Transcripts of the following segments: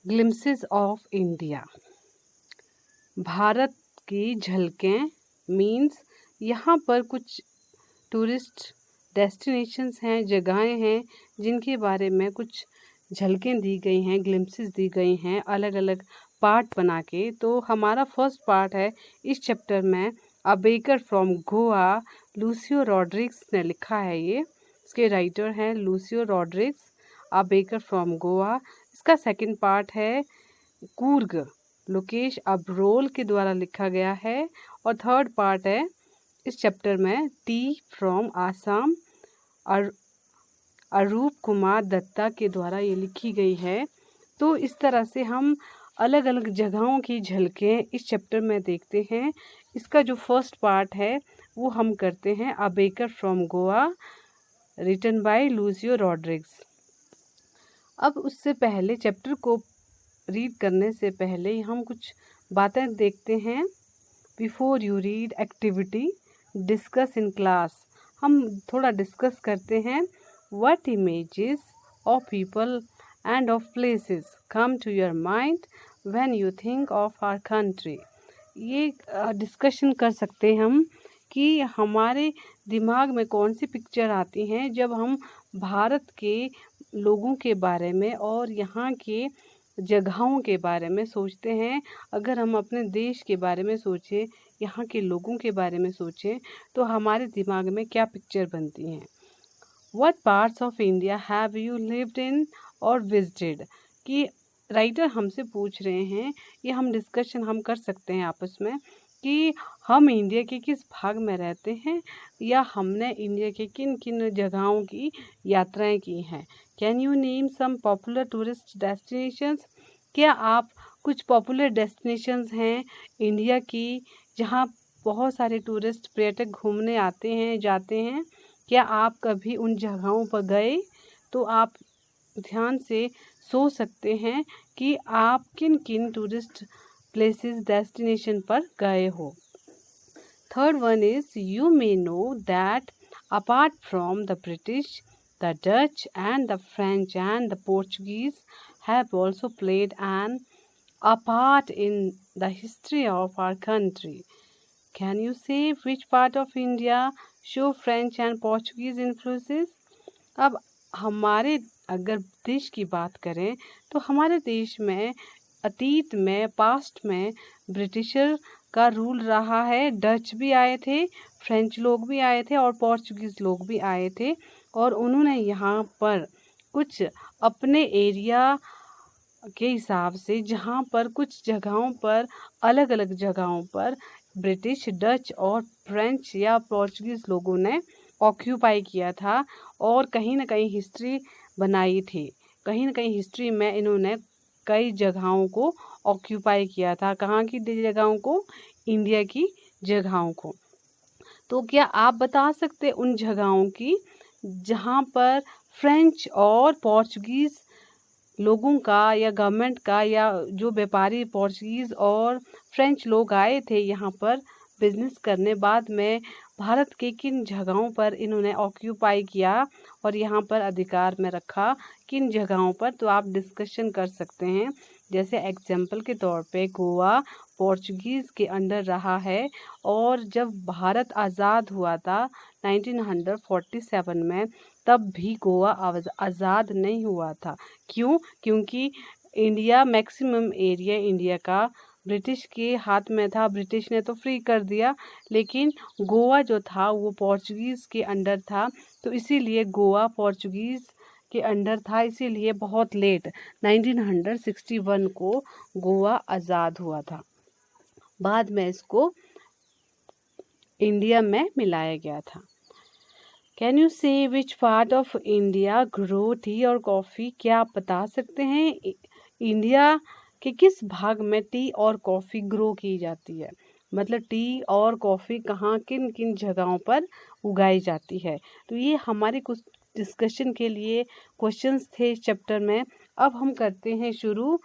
Glimpses of India, Bharat की झलकें means यहाँ पर कुछ टूरिस्ट डेस्टिनेशंस हैं, जगहें हैं जिनके बारे में कुछ झलकें दी गई हैं, ग्लिम्सेस दी गई हैं अलग अलग पार्ट बना के। तो हमारा फर्स्ट पार्ट है इस चैप्टर में अ baker from Goa, Lucio Rodrigues ने लिखा है। ये इसके राइटर हैं Lucio Rodrigues, a baker from Goa. इसका सेकंड पार्ट है कूर्ग, लोकेश अब्रोल के द्वारा लिखा गया है। और थर्ड पार्ट है इस चैप्टर में टी फ्रॉम आसाम, अरूप कुमार दत्ता के द्वारा ये लिखी गई है। तो इस तरह से हम अलग अलग जगहों की झलकें इस चैप्टर में देखते हैं। इसका जो फर्स्ट पार्ट है वो हम करते हैं a baker from Goa, written by Lucio Rodrigues. अब उससे पहले चैप्टर को रीड करने से पहले हम कुछ बातें देखते हैं। Before you read activity discuss in class, हम थोड़ा डिस्कस करते हैं। What images of people and of places come to your mind when you think of our country. ये डिस्कशन कर सकते हैं हम कि हमारे दिमाग में कौन सी पिक्चर आती हैं जब हम भारत के लोगों के बारे में और यहाँ के जगहों के बारे में सोचते हैं। अगर हम अपने देश के बारे में सोचें, यहाँ के लोगों के बारे में सोचें, तो हमारे दिमाग में क्या पिक्चर बनती हैं। What parts of India have you lived in और visited? कि राइटर हमसे पूछ रहे हैं, ये हम डिस्कशन हम कर सकते हैं आपस में कि हम इंडिया के किस भाग में रहते हैं या हमने इंडिया के किन किन जगहों की यात्राएं की हैं। Can you name some popular tourist destinations? क्या आप कुछ पॉपुलर डेस्टिनेशंस हैं इंडिया की जहाँ बहुत सारे टूरिस्ट पर्यटक घूमने आते हैं, जाते हैं? क्या आप कभी उन जगहों पर गए? तो आप ध्यान से सोच सकते हैं कि आप किन किन टूरिस्ट प्लेसेस डेस्टिनेशन पर गए हो। Third one is you may know that apart from the British, the Dutch and the French and the Portuguese have also played an a part in the history of our country. Can you say which part of India show French and Portuguese influences? अब हमारे अगर देश की बात करें तो हमारे देश में अतीत में पास्ट में ब्रिटिशर का रूल रहा है। डच भी आए थे, फ्रेंच लोग भी आए थे और पोर्चुगीज़ लोग भी आए थे और उन्होंने यहाँ पर कुछ अपने एरिया के हिसाब से जहाँ पर कुछ जगहों पर अलग अलग जगहों पर ब्रिटिश, डच और फ्रेंच या पोर्चुगीज़ लोगों ने ऑक्यूपाई किया था और कहीं ना कहीं हिस्ट्री बनाई थी। कहीं ना कहीं हिस्ट्री में इन्होंने कई जगहों को ऑक्यूपाई किया था। कहाँ की जगहों को? इंडिया की जगहों को। तो क्या आप बता सकते उन जगहों की जहाँ पर फ्रेंच और पोर्चुगीज़ लोगों का या गवर्नमेंट का या जो व्यापारी पोर्चुगीज़ और फ्रेंच लोग आए थे यहाँ पर बिजनेस करने, बाद में भारत के किन जगहों पर इन्होंने ऑक्यूपाई किया और यहाँ पर अधिकार में रखा, किन जगहों पर? तो आप डिस्कशन कर सकते हैं। जैसे एग्जाम्पल के तौर पे गोवा पोर्चुगीज़ के अंडर रहा है और जब भारत आज़ाद हुआ था 1947 में, तब भी गोवा आज़ाद नहीं हुआ था। क्यों? क्योंकि इंडिया मैक्सिमम एरिया इंडिया का ब्रिटिश के हाथ में था। ब्रिटिश ने तो फ्री कर दिया, लेकिन गोवा जो था वो पोर्चुगीज़ के अंडर था। तो इसीलिए गोवा पोर्चुगीज़ के अंडर था, इसीलिए बहुत लेट 1961 को गोवा आज़ाद हुआ था। बाद में इसको इंडिया में मिलाया गया था। कैन यू से which part of India grow T और कॉफ़ी? क्या आप बता सकते हैं इंडिया के किस भाग में टी और कॉफ़ी ग्रो की जाती है? मतलब टी और कॉफ़ी कहाँ किन किन जगहों पर उगाई जाती है। तो ये हमारे कुछ डिस्कशन के लिए क्वेश्चंस थे इस चैप्टर में। अब हम करते हैं शुरू।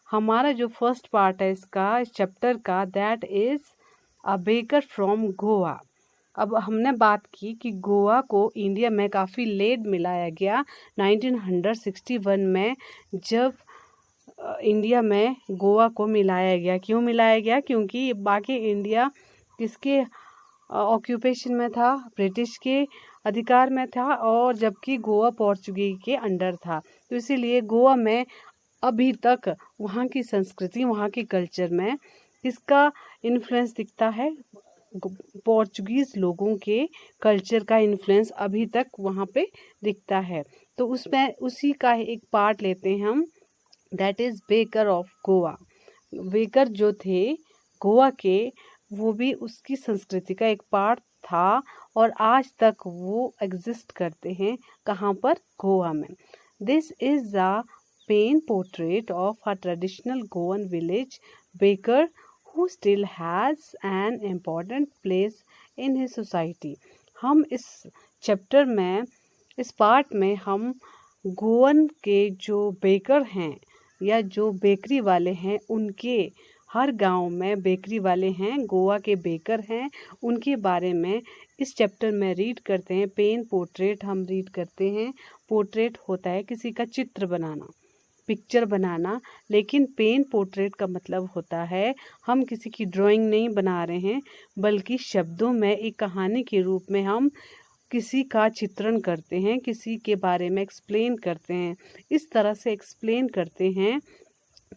हमारा जो फर्स्ट पार्ट है इसका, इस चैप्टर का, that is a baker from Goa. अब हमने बात की कि गोवा को इंडिया में काफ़ी लेट मिलाया गया 1961 में, जब इंडिया में गोवा को मिलाया गया। क्यों मिलाया गया? क्योंकि बाकी इंडिया किसके ऑक्यूपेशन में था? ब्रिटिश के अधिकार में था, और जबकि गोवा पोर्चुगीज के अंडर था। तो इसीलिए गोवा में अभी तक वहाँ की संस्कृति, वहाँ के कल्चर में किसका इन्फ्लुएंस दिखता है? पोर्चुगीज लोगों के कल्चर का इन्फ्लुएंस अभी तक वहाँ पे दिखता है। तो उसमें उसी का एक पार्ट लेते हैं हम, that is baker of Goa. Baker जो थे गोवा के, वो भी उसकी संस्कृति का एक पार्ट था, और आज तक वो एग्जिस्ट करते हैं। कहाँ पर? गोवा में। This is a pen portrait of a traditional Goan village baker who still has an important place in his society। हम इस चैप्टर में, इस पार्ट में हम गोवन के जो बेकर हैं या जो बेकरी वाले हैं, उनके, हर गांव में बेकरी वाले हैं, गोवा के बेकर हैं, उनके बारे में इस चैप्टर में रीड करते हैं। पेन पोर्ट्रेट हम रीड करते हैं। पोर्ट्रेट होता है किसी का चित्र बनाना, पिक्चर बनाना, लेकिन पेन पोर्ट्रेट का मतलब होता है हम किसी की ड्राइंग नहीं बना रहे हैं, बल्कि शब्दों में एक कहानी के रूप में हम किसी का चित्रण करते हैं, किसी के बारे में एक्सप्लेन करते हैं। इस तरह से एक्सप्लेन करते हैं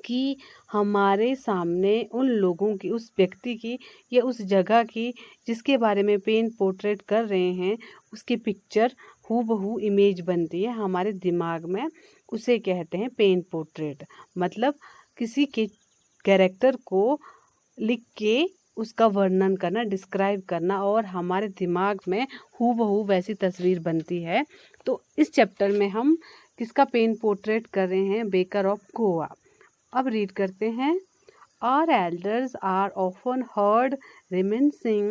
कि हमारे सामने उन लोगों की, उस व्यक्ति की या उस जगह की जिसके बारे में पेन पोर्ट्रेट कर रहे हैं, उसकी पिक्चर हूबहू इमेज बनती है हमारे दिमाग में। उसे कहते हैं पेन पोर्ट्रेट। मतलब किसी के कैरेक्टर को लिख के उसका वर्णन करना, डिस्क्राइब करना, और हमारे दिमाग में हूबहू वैसी तस्वीर बनती है। तो इस चैप्टर में हम किसका पेन पोर्ट्रेट कर रहे हैं? Baker of Goa. अब रीड करते हैं। Our elders are often heard reminiscing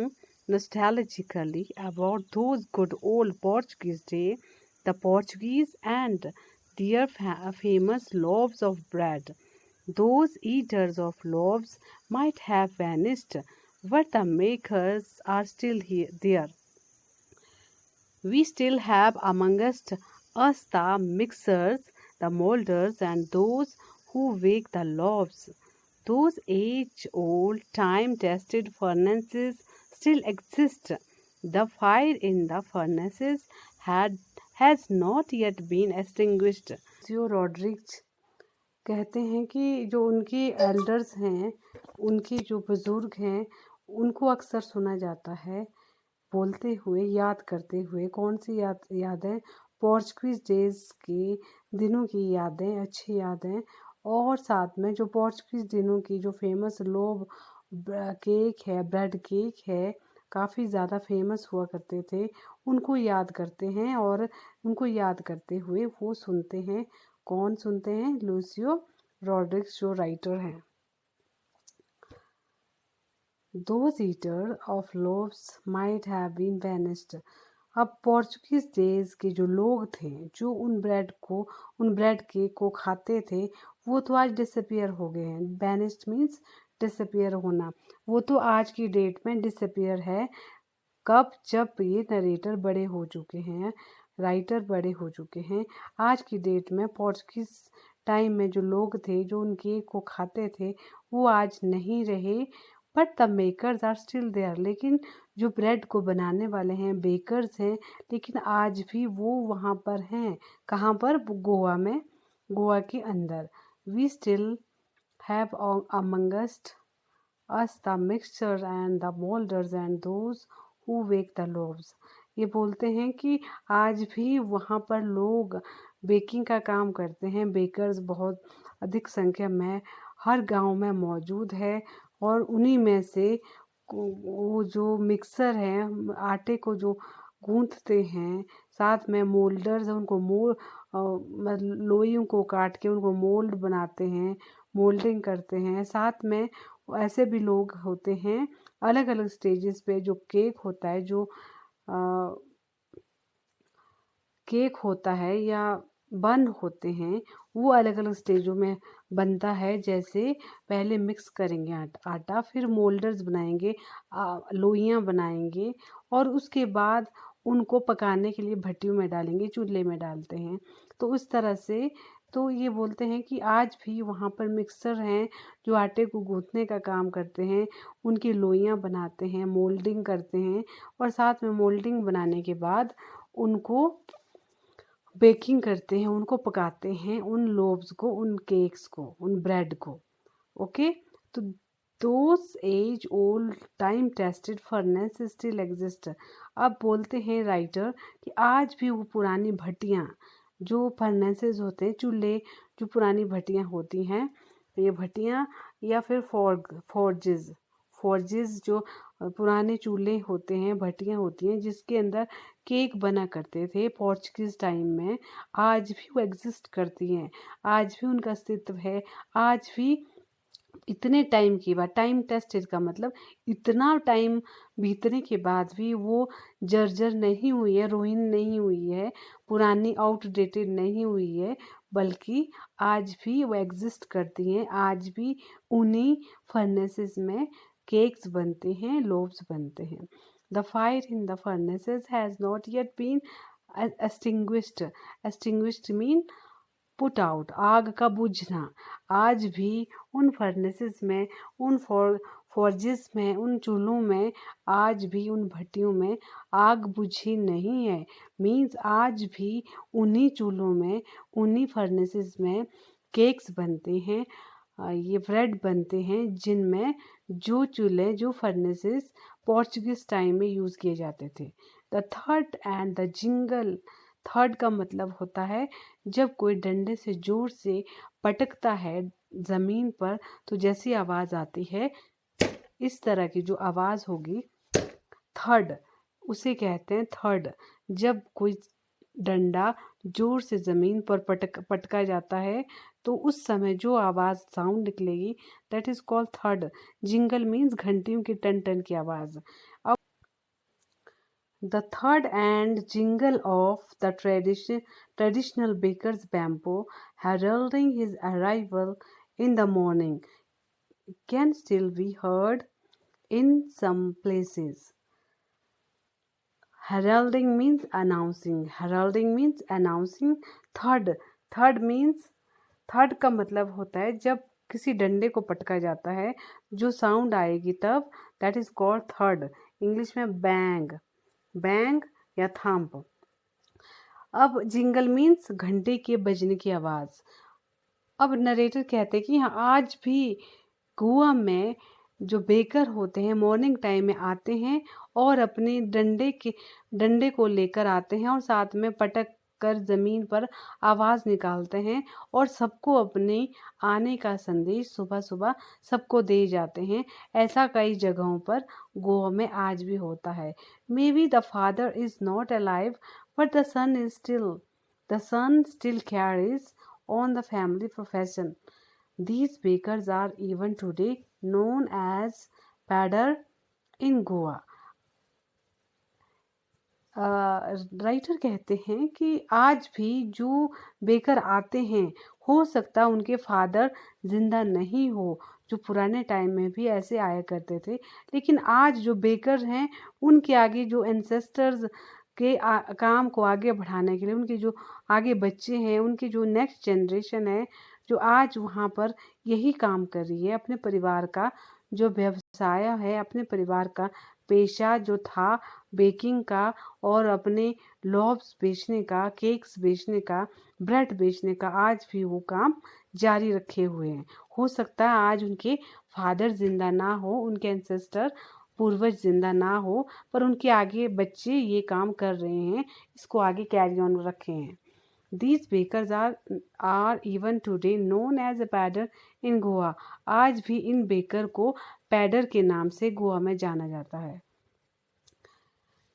nostalgically about those good old Portuguese days, the Portuguese and their famous loaves of bread. Those eaters of loaves might have vanished, but the makers are still there. We still have amongst us the mixers, the molders, and those who bake the loaves. Those age-old, time-tested furnaces still exist. The fire in the furnaces has not yet been extinguished. जो रॉड्रिक्स कहते हैं कि जो उनके elders हैं, उनके जो बुज़ुर्ग हैं, उनको अक्सर सुना जाता है बोलते हुए, याद करते हुए। कौन सी यादें? पोर्चुगीज़ डेज़ के दिनों की यादें, अच्छी यादें। और साथ में जो पोर्चुगीज़ दिनों की जो फेमस लोव केक है, ब्रेड केक है, काफ़ी ज़्यादा फेमस हुआ करते थे, उनको याद करते हैं। और उनको याद करते हुए वो सुनते हैं। कौन सुनते हैं? लूसियो रॉड्रिग्स जो राइटर हैं। Those eaters of loaves might have been vanished। अब पोर्चुगीज डेज के जो लोग थे, जो उन ब्रेड केक को खाते थे, वो तो आज डिसअपियर हो गए हैं। वैनिस्ड मीन्स डिसअपियर होना। वो तो आज की डेट में डिसअपियर है। कब? जब ये नरेटर बड़े हो चुके हैं, राइटर बड़े हो चुके हैं। आज की डेट में पोर्चुगीज टाइम में जो लोग थे, जो उन केक को खाते थे, वो आज नहीं रहे। But the makers are still there. लेकिन जो ब्रेड को बनाने वाले हैं, बेकर्स हैं, लेकिन आज भी वो वहाँ पर हैं। कहाँ पर? गोवा में, गोवा के अंदर। We still have amongst us the mixture and the molders and those who bake the loaves। ये बोलते हैं कि आज भी वहाँ पर लोग बेकिंग का काम करते हैं। बेकर्स बहुत अधिक संख्या में हर गांव में मौजूद है, और उन्हीं में से वो जो मिक्सर हैं, आटे को जो गूंथते हैं, साथ में मोल्डर्स हैं, उनको लोइयों को काट के उनको मोल्ड बनाते हैं, मोल्डिंग करते हैं। साथ में ऐसे भी लोग होते हैं अलग अलग स्टेजेस पे। जो केक होता है, जो केक होता है या बन होते हैं, वो अलग अलग स्टेजों में बनता है। जैसे पहले मिक्स करेंगे आटा, फिर मोल्डर्स बनाएंगे, लोइयाँ बनाएंगे, और उसके बाद उनको पकाने के लिए भट्टियों में डालेंगे, चूल्हे में डालते हैं। तो उस तरह से तो ये बोलते हैं कि आज भी वहाँ पर मिक्सर हैं जो आटे को गूँथने का काम करते हैं, उनकी लोइयाँ बनाते हैं, मोल्डिंग करते हैं और साथ में मोल्डिंग बनाने के बाद उनको बेकिंग करते हैं, उनको पकाते हैं, उन लोव्स को, उन केक्स को, उन ब्रेड को। ओके, तो those age old time tested furnace still exist. अब बोलते हैं राइटर कि आज भी वो पुरानी भट्टियाँ, जो फर्नेसेस होते हैं, चूल्हे, जो पुरानी भट्टियाँ होती हैं, ये भट्टियाँ या फिर फोर्जेस जो पुराने चूल्हे होते हैं, भट्टियाँ होती हैं जिसके अंदर केक बना करते थे पोर्चुगीज़ टाइम में, आज भी वो एग्जिस्ट करती हैं, आज भी उनका अस्तित्व है। आज भी इतने टाइम के बाद, टाइम टेस्टेड का मतलब इतना टाइम बीतने के बाद भी वो जर्जर नहीं हुई है, रोहिन नहीं हुई है, पुरानी आउटडेटेड नहीं हुई है, बल्कि आज भी वो एग्जिस्ट करती हैं। आज भी उन्हीं फर्नेसेस में केक्स बनते हैं, लोव्स बनते हैं। The fire in the furnaces has not yet been extinguished mean put out, आग का बुझना। आज भी उन फर्नेसेस में, उन फॉर्जेस में, उन चूल्हों में, आज भी उन भट्टियों में आग बुझी नहीं है। मीन्स आज भी उन्हीं चूल्हों में, उन्हीं फर्नेसेस में केक्स बनते हैं, ये ब्रेड बनते हैं जिनमें जो चूल्हे, जो फर्नेसेस पोर्चुगीज टाइम में यूज़ किए जाते थे। The third and the jingle, third का मतलब होता है जब कोई डंडे से जोर से पटकता है ज़मीन पर तो जैसी आवाज़ आती है, इस तरह की जो आवाज़ होगी, थर्ड, उसे कहते हैं थर्ड। जब कोई डंडा जोर से ज़मीन पर पटका जाता है तो उस समय जो आवाज़ साउंड निकलेगी, that is called third. Jingle means घंटियों की टन टन की आवाज़। अब the thud and jingle of the traditional baker's bamboo heralding his arrival in the morning can still be heard in some places. Heralding means announcing. Heralding means announcing. Thud, thud means, third का मतलब होता है जब किसी डंडे को पटका जाता है जो साउंड आएगी तब, that is called third. English में बैंग, बैंग या थंप। अब जिंगल मीन्स घंटे के बजने की आवाज़। अब नरेटर कहते हैं कि हाँ, आज भी गोवा में जो बेकर होते हैं मॉर्निंग टाइम में आते हैं और अपने डंडे को लेकर आते हैं और साथ में पटक कर ज़मीन पर आवाज़ निकालते हैं और सबको अपने आने का संदेश सुबह सुबह सबको दे जाते हैं। ऐसा कई जगहों पर गोवा में आज भी होता है। Maybe the father is not alive but the son still carries on the family profession. These bakers are even today known as padder in Goa. Writer कहते हैं कि आज भी जो बेकर आते हैं, हो सकता उनके फादर जिंदा नहीं हो, जो पुराने टाइम में भी ऐसे आया करते थे, लेकिन आज जो बेकर हैं उनके आगे जो एंसेस्टर्स के काम को आगे बढ़ाने के लिए, उनके जो आगे बच्चे हैं, उनकी जो नेक्स्ट जनरेशन है जो आज वहाँ पर यही काम कर रही है, अपने परिवार का जो व्यवसाय है, अपने परिवार का पेशा जो था बेकिंग का और अपने लोव्स बेचने का, केक्स बेचने का, ब्रेड बेचने का, आज भी वो काम जारी रखे हुए हैं। हो सकता है आज उनके फादर जिंदा ना हो, उनके एंसेस्टर पूर्वज जिंदा ना हो, पर उनके आगे बच्चे ये काम कर रहे हैं, इसको आगे कैरी ऑन रखे हैं। These bakers are even today known as a padder in Goa. आज भी इन बेकर को पैडर के नाम से गोवा में जाना जाता है।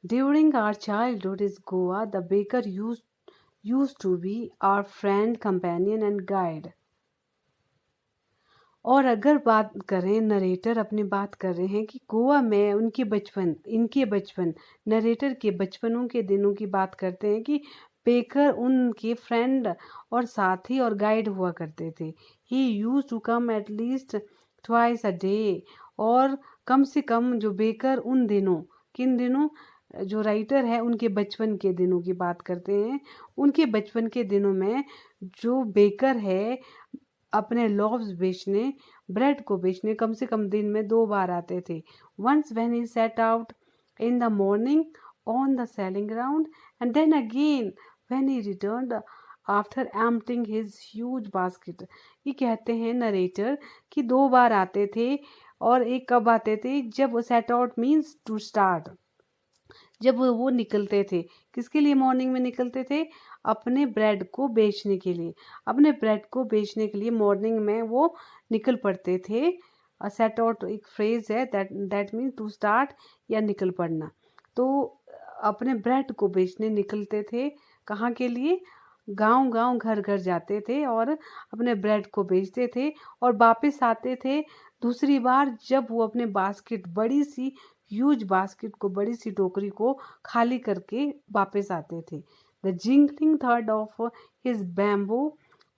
During our childhood in Goa, the baker used to be our friend, companion and guide. और अगर बात करें, नरेटर अपनी बात कर रहे हैं कि गोवा में इनके बचपन, नरेटर के बचपनों के दिनों की बात करते हैं कि बेकर उनके फ्रेंड और साथी और गाइड हुआ करते थे। He used to come at least twice a day, और कम से कम जो बेकर उन दिनों, किन दिनों, जो राइटर है उनके बचपन के दिनों की बात करते हैं। उनके बचपन के दिनों में जो बेकर है अपने लोव्स बेचने, ब्रेड को बेचने कम से कम दिन में 2 बार आते थे। Once when he set out in the morning on the selling ground and then again when he returned after emptying his huge basket. ये कहते हैं नरेटर कि 2 बार आते थे और एक कब आते थे, जब वो set out means to start, जब वो निकलते थे। किसके लिए मॉर्निंग में निकलते थे? अपने ब्रेड को बेचने के लिए। अपने ब्रेड को बेचने के लिए मॉर्निंग में वो निकल पड़ते थे। सेट आउट एक फ्रेज है, दैट मीन टू स्टार्ट या निकल पड़ना। तो अपने ब्रेड को बेचने निकलते थे। कहाँ के लिए? गांव गांव घर घर जाते थे और अपने ब्रेड को बेचते थे और वापस आते थे दूसरी बार जब वो अपने बास्केट, बड़ी सी ह्यूज बास्केट को, बड़ी सी टोकरी को खाली करके वापस आते थे। The jingling third of his bamboo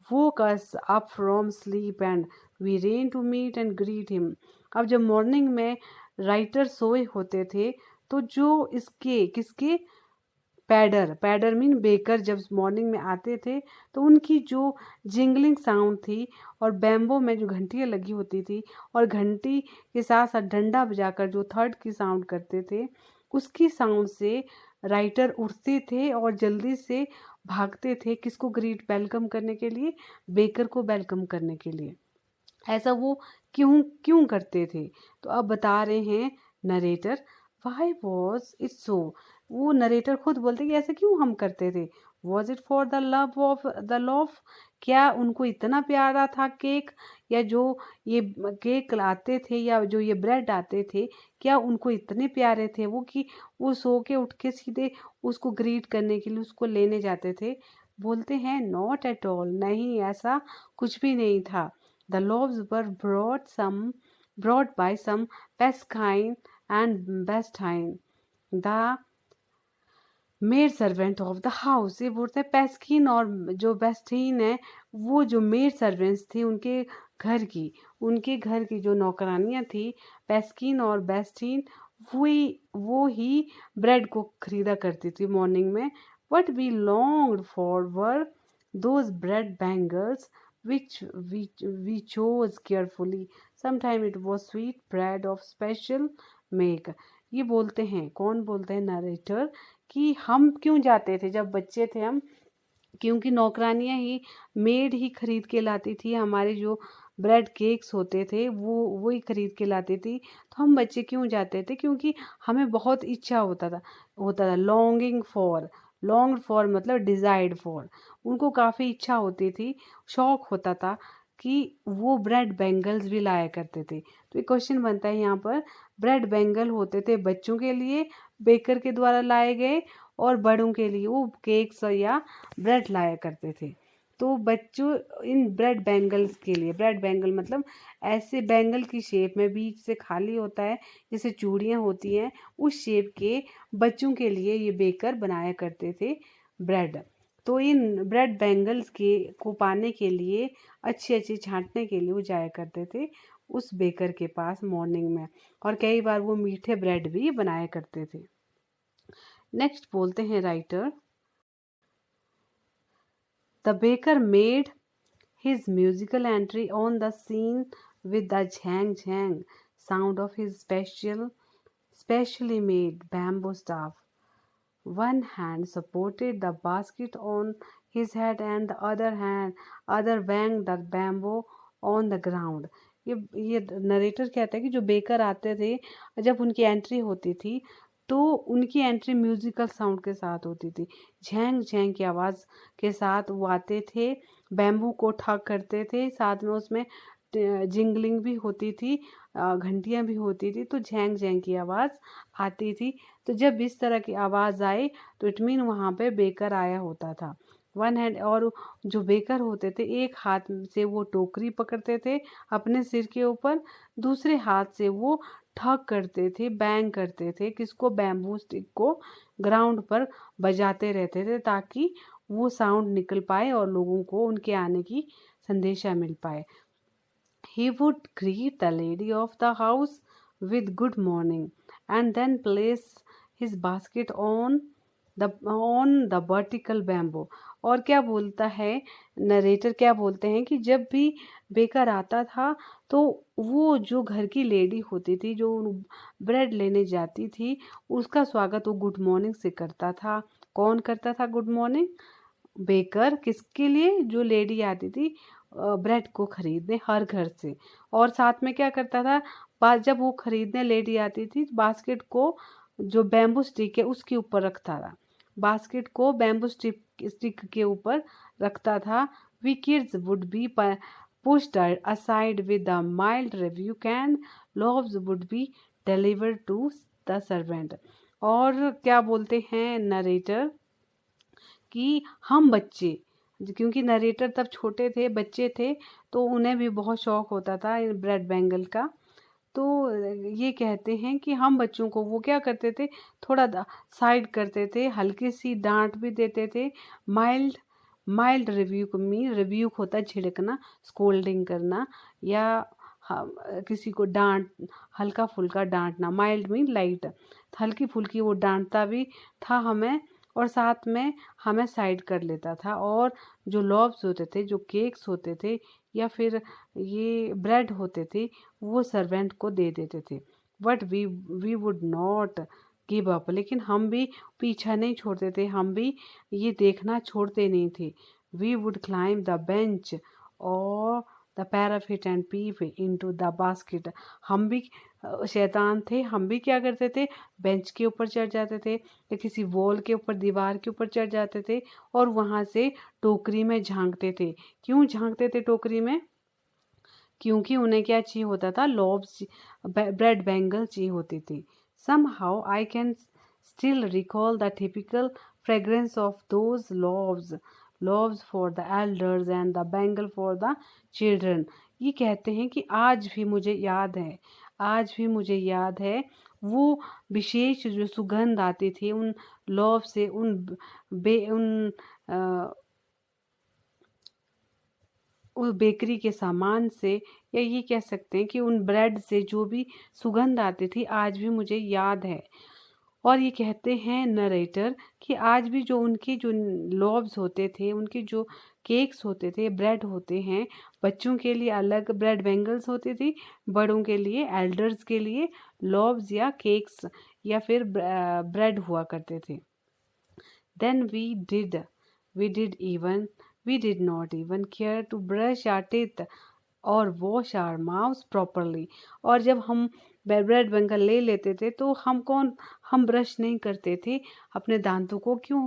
woke us up from sleep and we ran to meet and greet him। अब जब मॉर्निंग में राइटर सोए होते थे तो जो इसके किसके पैडर मीन बेकर जब मॉर्निंग में आते थे तो उनकी जो जिंगलिंग साउंड थी और बैम्बो में जो घंटियाँ लगी होती थी और घंटी के साथ साथ डंडा बजाकर जो थर्ड की साउंड करते थे, उसकी साउंड से राइटर उठते थे और जल्दी से भागते थे। किसको ग्रीट वेलकम करने के लिए? बेकर को वेलकम करने के लिए। ऐसा वो क्यों क्यों करते थे? तो अब बता रहे हैं narrator, why was it so. वो नरेटर खुद बोलते कि ऐसे क्यों हम करते थे। Was it for the love of the love, क्या उनको इतना प्यारा था केक, या जो ये केक लाते थे या जो ये ब्रेड आते थे, क्या उनको इतने प्यारे थे वो कि वो सो के उठ के सीधे उसको ग्रीट करने के लिए उसको लेने जाते थे? बोलते हैं नॉट एट ऑल, नहीं ऐसा कुछ भी नहीं था। The loaves were brought by some Pasquine and Bastine, the maid servant of the house. ये बोलते हैं पैस्किन और जो बेस्टीन है वो जो मेड सर्वेंट्स थी उनके घर की जो नौकरानियाँ थी पैस्किन और बेस्टीन, वो ही ब्रेड को खरीदा करती थी मॉर्निंग में। What we longed for were those bread bangles which we chose carefully। Sometime it was sweet bread of special make। ये बोलते हैं, कौन बोलते हैं? नरेटर, कि हम क्यों जाते थे जब बच्चे थे हम, क्योंकि नौकरानियाँ ही, मेड ही खरीद के लाती थी हमारे जो ब्रेड केक्स होते थे वो ही खरीद के लाती थी। तो हम बच्चे क्यों जाते थे? क्योंकि हमें बहुत इच्छा होता था लॉन्ग फॉर मतलब डिज़ायर्ड फॉर। उनको काफ़ी इच्छा होती थी, शौक होता था कि वो ब्रेड बैंगल्स भी लाया करते थे। तो एक क्वेश्चन बनता है यहाँ पर, ब्रेड बैंगल होते थे बच्चों के लिए बेकर के द्वारा लाए गए, और बड़ों के लिए वो केक्स या ब्रेड लाया करते थे। तो बच्चों इन ब्रेड बैंगल्स के लिए, ब्रेड बैंगल मतलब ऐसे बैंगल की शेप में बीच से खाली होता है जैसे चूड़ियाँ होती हैं, उस शेप के बच्चों के लिए ये बेकर बनाया करते थे ब्रेड। तो इन ब्रेड बैंगल्स के को पाने के लिए, अच्छे छांटने के लिए वो जाया करते थे उस बेकर के पास मॉर्निंग में, और कई बार वो मीठे ब्रेड भी बनाया करते थे। नेक्स्ट बोलते हैं writer, the baker made his musical entry on the scene with the zhang zhang sound of his specially made bamboo staff. One hand supported the basket on his head and the other banged the bamboo on the ground। ये narrator कहता है कि जो baker आते थे जब उनकी entry होती थी तो उनकी एंट्री म्यूजिकल साउंड के साथ होती थी। झैंग झैंग की आवाज़ के साथ वो आते थे, बैम्बू को ठग करते थे, साथ में उसमें जिंगलिंग भी होती थी, घंटियाँ भी होती थी, तो झैंग झैंग की आवाज़ आती थी। तो जब इस तरह की आवाज़ आए तो इट मीन वहाँ पे बेकर आया होता था। वन हैंड, और जो बेकर होते थे एक हाथ से वो टोकरी पकड़ते थे अपने सिर के ऊपर, दूसरे हाथ से वो ठग करते थे, बैंग करते थे, किसको? बैम्बू स्टिक को ग्राउंड पर बजाते रहते थे ताकि वो साउंड निकल पाए और लोगों को उनके आने की संदेशा मिल पाए। He would greet the lady of the house with good morning and then place his basket on the vertical bamboo। और क्या बोलता है नरेटर, क्या बोलते हैं कि जब भी बेकर आता था तो वो जो घर की लेडी होती थी जो ब्रेड लेने जाती थी उसका स्वागत वो गुड मॉर्निंग से करता था। कौन करता था गुड मॉर्निंग? बेकर। किसके लिए? जो लेडी आती थी ब्रेड को खरीदने हर घर से। और साथ में क्या करता था, जब वो खरीदने लेडी आती थी बास्केट को जो बैम्बू स्टिक है उसके ऊपर रखता था। बास्केट को बैम्बू स्टिक के ऊपर रखता था। We kids would be pushed aside with a mild rebuke and loaves would be delivered to the servant। और क्या बोलते हैं नरेटर कि हम बच्चे, क्योंकि नरेटर तब छोटे थे, बच्चे थे, तो उन्हें भी बहुत शौक होता था ब्रेड बैंगल का। तो ये कहते हैं कि हम बच्चों को वो क्या करते थे, थोड़ा साइड करते थे, हल्की सी डांट भी देते थे। माइल्ड माइल्ड रिव्यूक में रिव्यूक होता है झिड़कना, स्कोल्डिंग करना, या किसी को डांट, हल्का फुल्का डांटना। माइल्ड मीन लाइट, हल्की फुल्की वो डांटता भी था हमें और साथ में हमें साइड कर लेता था। और जो लॉब्स होते थे, जो केक्स होते थे या फिर ये ब्रेड होते थे वो सर्वेंट को दे देते थे। But we would not give up, लेकिन हम भी पीछा नहीं छोड़ते थे, हम भी ये देखना छोड़ते नहीं थे। We would climb the bench और the parapet and peep into the basket. हम भी शैतान थे, हम भी क्या करते थे, बेंच के ऊपर चढ़ जाते थे या किसी वॉल के ऊपर, दीवार के ऊपर चढ़ जाते थे और वहाँ से टोकरी में झांकते थे। क्यों झांकते थे टोकरी में? क्योंकि उन्हें क्या चाहिए होता था, लॉब्स, ब्रेड बैंगल चाहिए होती थी। somehow I can still recall the typical fragrance of those loaves for the elders and the bangle for the children। ये कहते हैं कि आज भी मुझे याद है, आज भी मुझे याद है वो विशेष जो सुगंध आती थी उन लॉव से, उन उस बेकरी के सामान से, या ये कह सकते हैं कि उन ब्रेड से जो भी सुगंध आती थी आज भी मुझे याद है। और ये कहते हैं नरेटर कि आज भी जो उनके जो लॉब्स होते थे, उनके जो केक्स होते थे, ब्रेड होते हैं, बच्चों के लिए अलग ब्रेड बैंगल्स होती थी, बड़ों के लिए, एल्डर्स के लिए लॉब्स या केक्स या फिर ब्रेड हुआ करते थे। Then we did even we did not even care to brush our teeth और वॉश आवर माउथ प्रॉपरली। और जब हम ब्रेड बैंगल ले लेते थे तो हम ब्रश नहीं करते थे अपने दांतों को। क्यों?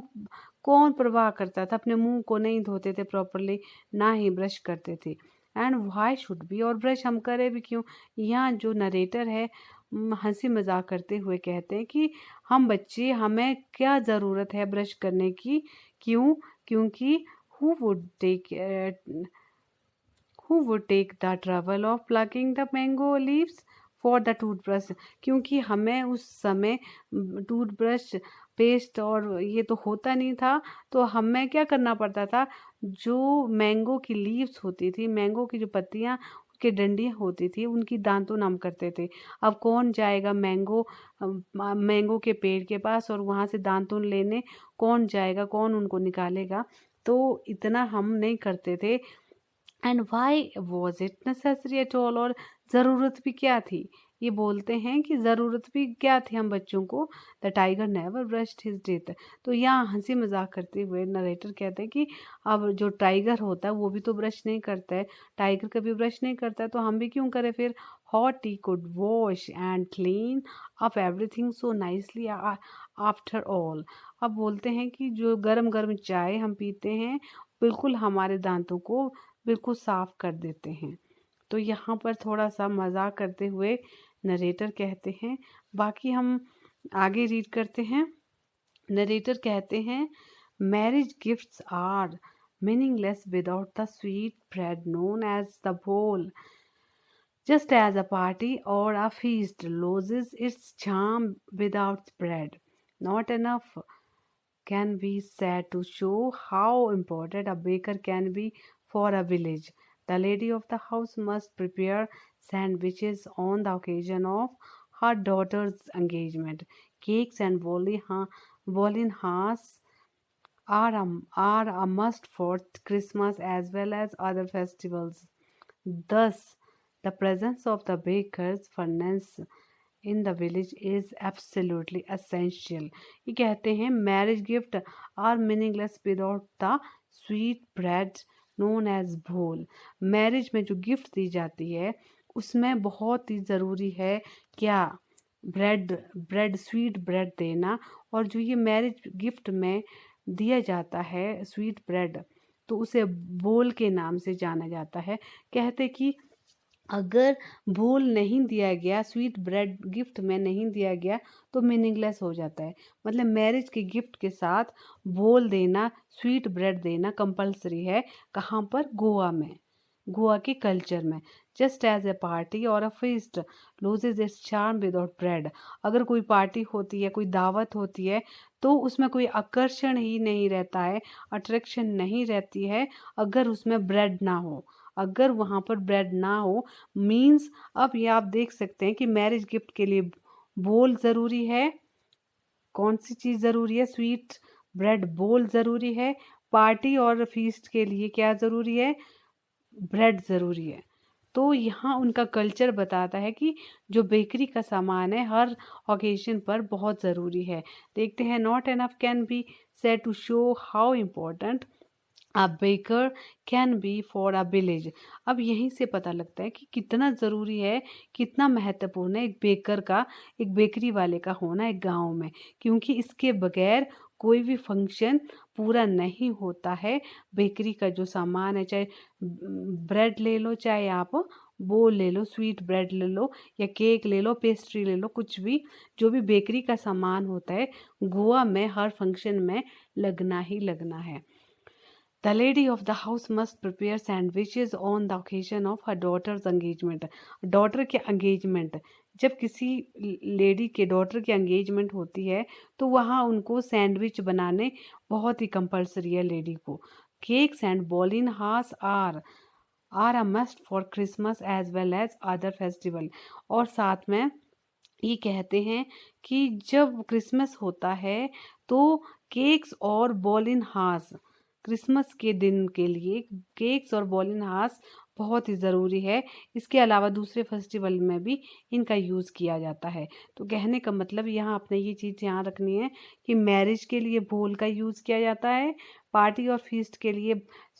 कौन परवाह करता था? अपने मुंह को नहीं धोते थे प्रॉपरली, ना ही ब्रश करते थे। एंड वाई शुड बी, और ब्रश हम करें भी क्यों? यहाँ जो नरेटर है हंसी मजाक करते हुए कहते हैं कि हम बच्चे, हमें क्या ज़रूरत है ब्रश करने की? क्यों? क्योंकि who would take who would take the trouble of plucking the mango leaves for the toothbrush? क्योंकि हमें उस समय टूथब्रश, पेस्ट और ये तो होता नहीं था, तो हमें क्या करना पड़ता था, जो मैंगो की लीव्स होती थी, मैंगो की जो पत्तियाँ के डंडियाँ होती थी उनकी दांतों नाम करते थे। अब कौन जाएगा मैंगो के पेड़ के पास और वहाँ से दांतुन लेने? कौन जाएगा, कौन उनको निकालेगा? तो इतना हम नहीं करते थे। And why was it necessary at all, और ज़रूरत भी क्या थी? ये बोलते हैं कि ज़रूरत भी क्या थी हम बच्चों को। The tiger never brushed his teeth. तो यहाँ हंसी मजाक करते हुए नरेटर कहते हैं कि अब जो टाइगर होता है वो भी तो ब्रश नहीं करता है, टाइगर कभी ब्रश नहीं करता है, तो हम भी क्यों करें फिर? Hot T could wash and clean up everything so nicely after all. अब बोलते हैं कि जो गरम गरम चाय हम पीते हैं बिल्कुल हमारे दांतों को बिल्कुल साफ कर देते हैं। तो यहाँ पर थोड़ा सा मजाक करते हुए नरेटर कहते हैं, बाकी हम आगे रीड करते हैं। नरेटर कहते हैं, marriage gifts are meaningless without the sweet bread known as the bol. Just as a party or a feast loses its charm without bread, not enough can be said to show how important a baker can be for a village. The lady of the house must prepare sandwiches on the occasion of her daughter's engagement। Cakes and Vollinhas are a must for Christmas as well as other festivals. Thus, the presence of the baker's furnace in the village is absolutely essential. ये कहते हैं marriage gift are meaningless without the sweet bread known as bhol. Marriage में जो gift दी जाती है उसमें बहुत ही ज़रूरी है क्या, ब्रेड स्वीट ब्रेड देना। और जो ये मैरिज गिफ्ट में दिया जाता है स्वीट ब्रेड, तो उसे बोल के नाम से जाना जाता है। कहते कि अगर बोल नहीं दिया गया, स्वीट ब्रेड गिफ्ट में नहीं दिया गया तो मीनिंगलेस हो जाता है। मतलब मैरिज के गिफ्ट के साथ बोल देना, स्वीट ब्रेड देना कंपलसरी है। कहाँ पर? गोवा में, गोवा के कल्चर में। जस्ट एज ए पार्टी और अ feast loses it's charm without bread. अगर कोई पार्टी होती है, कोई दावत होती है, तो उसमें कोई आकर्षण ही नहीं रहता है, अट्रैक्शन नहीं रहती है अगर उसमें ब्रेड ना हो। अगर वहाँ पर ब्रेड ना हो मीन्स, अब ये आप देख सकते हैं कि मैरिज गिफ्ट के लिए बोल ज़रूरी है। कौन सी चीज़ ज़रूरी है? स्वीट ब्रेड बोल ज़रूरी है। पार्टी और फीस्ट के लिए क्या ज़रूरी है? ब्रेड ज़रूरी है। तो यहाँ उनका कल्चर बताता है कि जो बेकरी का सामान है हर ओकेजन पर बहुत ज़रूरी है। देखते हैं, not enough can be said to show how important a baker can be for a village. अब यहीं से पता लगता है कि कितना ज़रूरी है, कितना महत्वपूर्ण है एक बेकर का, एक बेकरी वाले का होना एक गांव में। क्योंकि इसके बगैर कोई भी फंक्शन पूरा नहीं होता है। बेकरी का जो सामान है, चाहे ब्रेड ले लो, चाहे आप बोल ले लो, स्वीट ब्रेड ले लो या केक ले लो, पेस्ट्री ले लो, कुछ भी जो भी बेकरी का सामान होता है गोवा में हर फंक्शन में लगना ही लगना है। The lady of the house must prepare sandwiches on the occasion of her daughter's engagement. Daughter के engagement, जब किसी लेडी के डॉटर की engagement होती है तो वहाँ उनको सैंडविच बनाने बहुत ही कंपलसरी है लेडी को। Cakes and Bollinhas are a must for Christmas as well as other festival. और साथ में ये कहते हैं कि जब क्रिसमस होता है तो केक्स और बॉलिनहास, क्रिसमस के दिन के लिए केक्स और बॉलिनहास बहुत ही ज़रूरी है। इसके अलावा दूसरे फेस्टिवल में भी इनका यूज़ किया जाता है। तो कहने का मतलब यहाँ आपने ये चीज़ ध्यान रखनी है कि मैरिज के लिए बोल का यूज़ किया जाता है, पार्टी और फीस्ट के लिए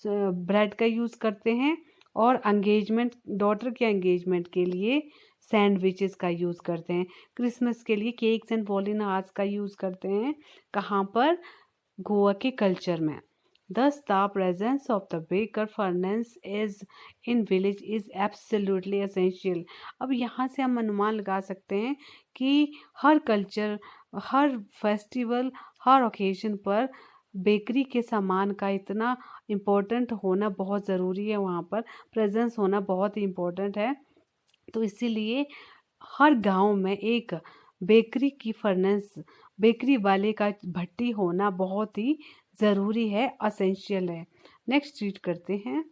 ब्रेड का यूज़ करते हैं, और एंगेजमेंट, डॉटर के एंगेजमेंट के लिए सैंडविचेस का यूज़ करते हैं। क्रिसमस के लिए केक्स एंड बॉलिनहास का यूज़ करते हैं। कहाँ पर? गोवा के कल्चर में। Thus, the presence of the baker furnace is in village is absolutely essential. अब यहाँ से हम अनुमान लगा सकते हैं कि हर कल्चर, हर फेस्टिवल, हर ओकेजन पर बेकरी के सामान का इतना इम्पोर्टेंट होना बहुत ज़रूरी है, वहाँ पर प्रेजेंस होना बहुत ही इम्पोर्टेंट है। तो इसीलिए हर गांव में एक बेकरी की फर्नेस, बेकरी वाले का भट्टी होना बहुत ही ज़रूरी है, असेंशियल है। नेक्स्ट रीड करते हैं।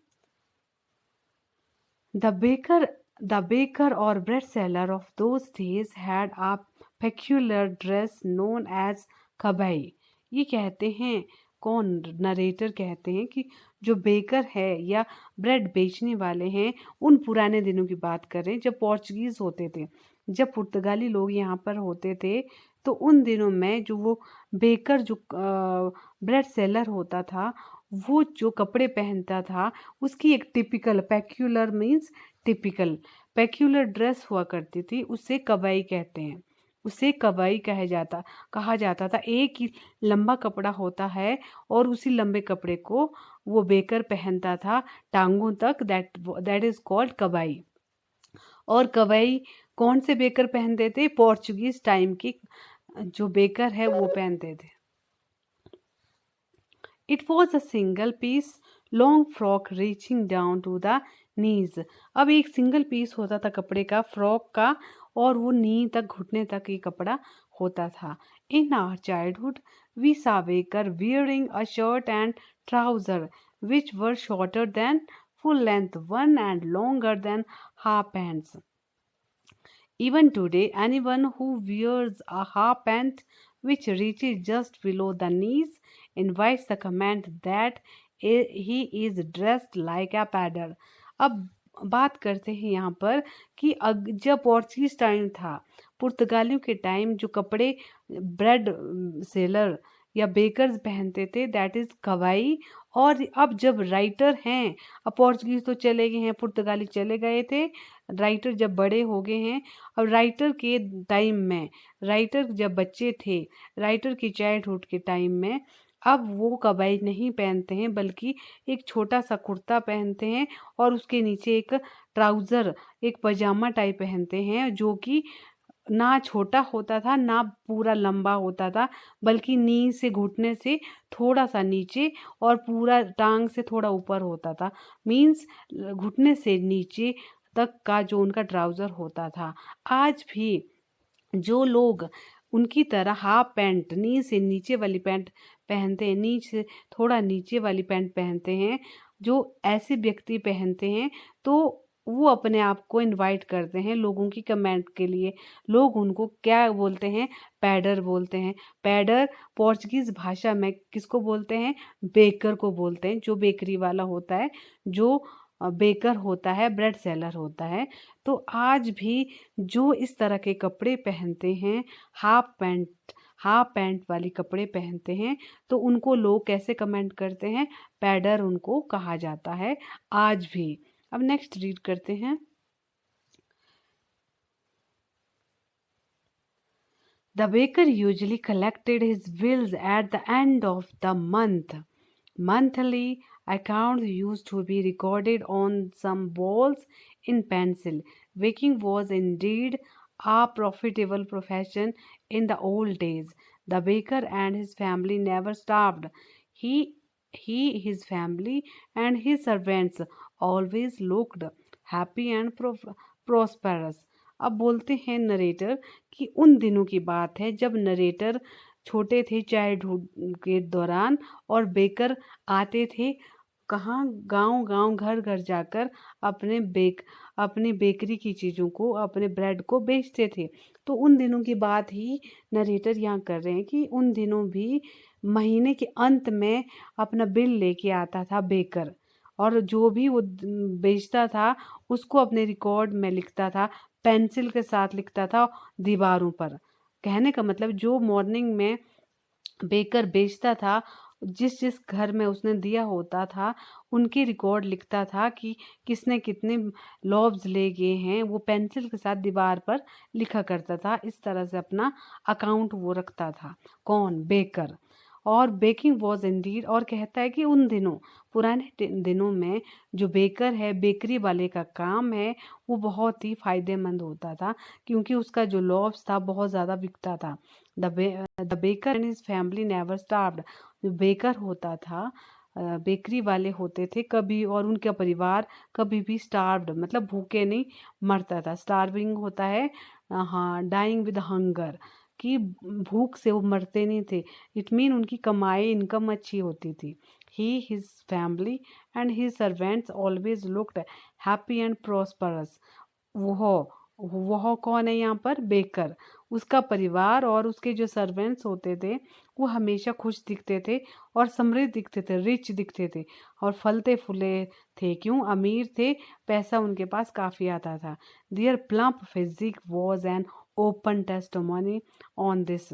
द बेकर और bread seller of those days had a peculiar dress known as kabai. ये कहते हैं, कौन? नरेटर कहते हैं कि जो बेकर है या ब्रेड बेचने वाले हैं, उन पुराने दिनों की बात करें जब पोर्चुगीज़ होते थे, जब पुर्तगाली लोग यहाँ पर होते थे, तो उन दिनों में जो वो बेकर, जो ब्रेड सेलर होता था, वो जो कपड़े पहनता था उसकी एक typical, peculiar means typical, peculiar dress हुआ करती थी, उसे कबाई कहते हैं। उसे कबाई कहा जाता था। एक ही लंबा कपड़ा होता है और उसी लंबे कपड़े को वो बेकर पहनता था टांगों तक, दैट इज कॉल्ड कबाई। और कबाई कौन से बेकर पहनते थे? पोर्चुगीज टाइम की जो बेकर है वो पहनते थे। It was a single piece long frock reaching down to the knees. अब एक सिंगल पीस होता था कपड़े का, फ्रॉक का, और वो नी तक, घुटने तक ये कपड़ा होता था। In our childhood we saw Baker wearing a shirt and trouser which were shorter than full length one and longer than half pants. Even today, anyone who wears a half pant which reaches just below the knees invites the comment that he is dressed like a paddler. अब बात करते हैं यहाँ पर कि जब Portuguese time था, पुर्तगालियों के टाइम जो कपड़े ब्रेड सेलर या बेकर्स पहनते थे, दैट इज कवाई। और अब जब राइटर हैं, अब पोर्चुगीज तो चले गए हैं, पुर्तगाली चले गए थे, राइटर जब बड़े हो गए हैं, अब राइटर के टाइम में, राइटर जब बच्चे थे, राइटर की चाइल्डहुड के टाइम में, अब वो कबाई नहीं पहनते हैं, बल्कि एक छोटा सा कुर्ता पहनते हैं और उसके नीचे एक ट्राउज़र, एक पजामा टाइप पहनते हैं, जो कि ना छोटा होता था ना पूरा लंबा होता था, बल्कि नी से घुटने से थोड़ा सा नीचे और पूरा टांग से थोड़ा ऊपर होता था। मीन्स घुटने से नीचे तक का जो उनका ट्राउज़र होता था। आज भी जो लोग उनकी तरह हाफ पैंट, नी से नीचे वाली पैंट पहनते हैं, नी से थोड़ा नीचे वाली पैंट पहनते हैं, जो ऐसे व्यक्ति पहनते हैं, तो वो अपने आप को इनवाइट करते हैं लोगों की कमेंट के लिए। लोग उनको क्या बोलते हैं? पैडर बोलते हैं। पैडर पोर्चुगीज़ भाषा में किसको बोलते हैं? बेकर को बोलते हैं, जो बेकरी वाला होता है, जो बेकर होता है, ब्रेड सेलर होता है। तो आज भी जो इस तरह के कपड़े पहनते हैं, हाफ पैंट वाली कपड़े पहनते हैं, तो उनको लोग कैसे कमेंट करते हैं? पैडर उनको कहा जाता है आज भी। अब नेक्स्ट रीड करते हैं। The baker usually collected his bills at the end of the month. Monthly accounts used to be recorded on some walls in pencil. Baking was indeed a profitable profession in the old days. The baker and his family never starved. His family, and his servants always looked happy and prosperous. अब बोलते हैं narrator कि उन दिनों की बात है जब नरेटर छोटे थे चाइल्डहुड के दौरान, और बेकर आते थे कहाँ? गांव गांव घर घर जाकर अपनी बेकरी की चीज़ों को, अपने ब्रेड को बेचते थे। तो उन दिनों की बात ही नरेटर यहाँ कर रहे हैं कि उन दिनों भी महीने के अंत में अपना बिल लेके आता था बेकर, और जो भी वो बेचता था उसको अपने रिकॉर्ड में लिखता था, पेंसिल के साथ लिखता था दीवारों पर। कहने का मतलब जो मॉर्निंग में बेकर बेचता था, जिस जिस घर में उसने दिया होता था, उनके रिकॉर्ड लिखता था कि किसने कितने लॉब्स ले गए हैं, वो पेंसिल के साथ दीवार पर लिखा करता था। इस तरह से अपना अकाउंट वो रखता था। कौन? बेकर। और बेकिंग वॉज इंडीड, और कहता है कि उन दिनों, पुराने दिनों में जो बेकर है, बेकरी वाले का काम है, वो बहुत ही फायदेमंद होता था, क्योंकि उसका जो लॉब्स था बहुत ज़्यादा बिकता था। The baker and his family never starved. जो बेकर होता था, बेकरी वाले होते थे कभी, और उनका परिवार कभी भी स्टार्व्ड मतलब भूखे नहीं मरता था। स्टार्विंग होता है, हाँ, डाइंग विद हंगर, कि भूख से वो मरते नहीं थे। इट मीन उनकी कमाई, इनकम अच्छी होती थी। He, his family and his servants always looked happy and prosperous. वह कौन है यहाँ पर? बेकर। उसका परिवार और उसके जो सर्वेंट्स होते थे, वो हमेशा खुश दिखते थे और समृद्ध दिखते थे, रिच दिखते थे और फलते फूले थे। क्यों? अमीर थे, पैसा उनके पास काफ़ी आता था। Their plump physique was an open testimony on this.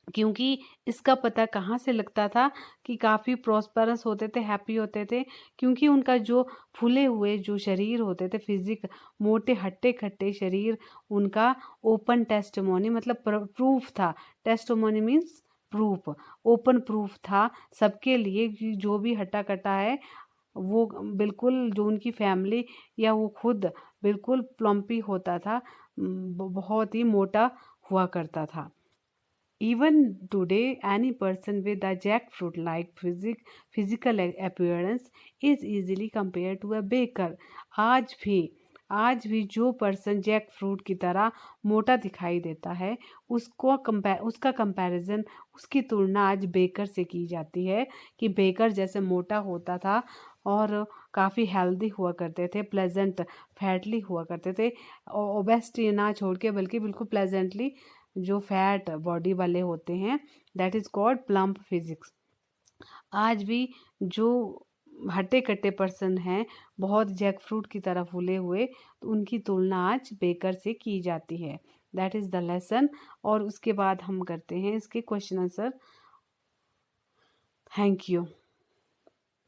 क्योंकि इसका पता कहाँ से लगता था कि काफ़ी प्रॉस्परस होते थे, हैप्पी होते थे, क्योंकि उनका जो फूले हुए जो शरीर होते थे, फिजिक, मोटे हट्टे खट्टे शरीर, उनका ओपन टेस्टिमोनी मतलब प्रूफ था। Testimony means proof, open proof था सबके लिए कि जो भी हट्टा कट्टा है, वो बिल्कुल, जो उनकी फैमिली या वो खुद बिल्कुल प्लम्पी होता था, बहुत ही मोटा हुआ करता था। Even today, any person with a jackfruit-like physical appearance is easily compared to a baker. आज भी जो पर्सन जैक फ्रूट की तरह मोटा दिखाई देता है, उसका कंपैरिजन, उसकी तुलना आज बेकर से की जाती है कि बेकर जैसे मोटा होता था और काफ़ी हेल्दी हुआ करते थे, प्लेजेंट फैटली हुआ करते थे। ओबेसिटी ना छोड़ के बल्कि बिल्कुल प्लेजेंटली जो फैट बॉडी वाले होते हैं, that is called plump physics. आज भी जो हट्टे कट्टे पर्सन हैं, बहुत जैक फ्रूट की तरह फूले हुए, तो उनकी तुलना आज बेकर से की जाती है। That is the lesson. और उसके बाद हम करते हैं इसके क्वेश्चन आंसर। Thank you.